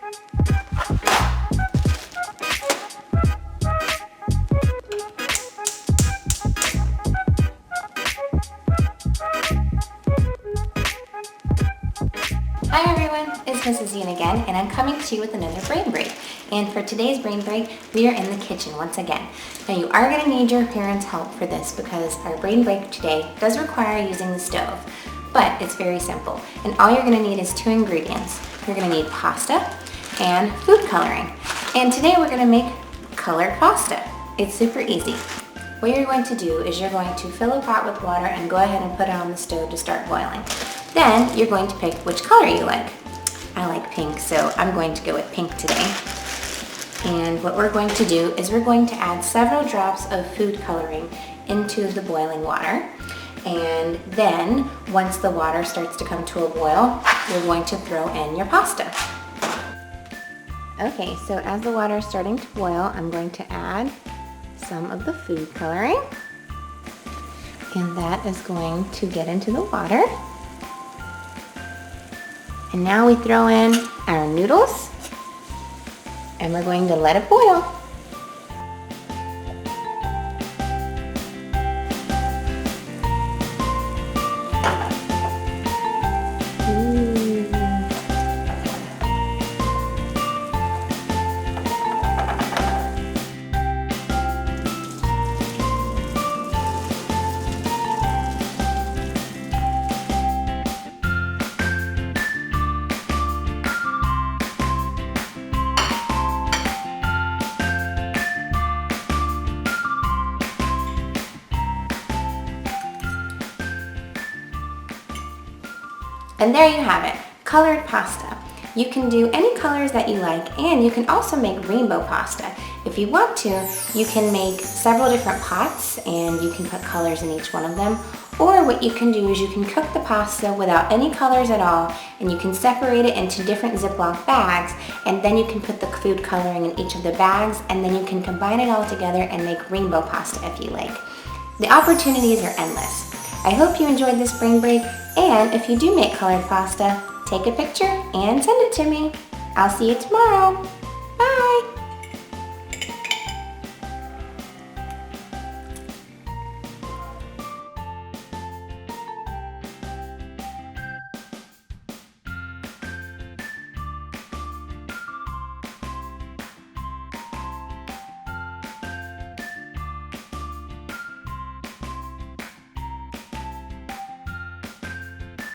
Hi everyone, it's Mrs. Yuen again, and I'm coming to you with another brain break. And for today's brain break, we are in the kitchen once again. Now you are going to need your parents' help for this because our brain break today does require using the stove, but it's very simple. And all you're going to need is 2 ingredients. You're going to need pasta and food coloring. And today we're going to make colored pasta. It's super easy. What you're going to do is you're going to fill a pot with water and go ahead and put it on the stove to start boiling. Then you're going to pick which color you like. I like pink, so I'm going to go with pink today. And what we're going to do is we're going to add several drops of food coloring into the boiling water. And then once the water starts to come to a boil, you're going to throw in your pasta. Okay, so as the water is starting to boil, I'm going to add some of the food coloring. And that is going to get into the water. And now we throw in our noodles and we're going to let it boil. And there you have it, colored pasta. You can do any colors that you like, and you can also make rainbow pasta. If you want to, you can make several different pots and you can put colors in each one of them. Or what you can do is you can cook the pasta without any colors at all, and you can separate it into different Ziploc bags, and then you can put the food coloring in each of the bags, and then you can combine it all together and make rainbow pasta if you like. The opportunities are endless. I hope you enjoyed this brain break, and if you do make colored pasta, take a picture and send it to me. I'll see you tomorrow. Bye!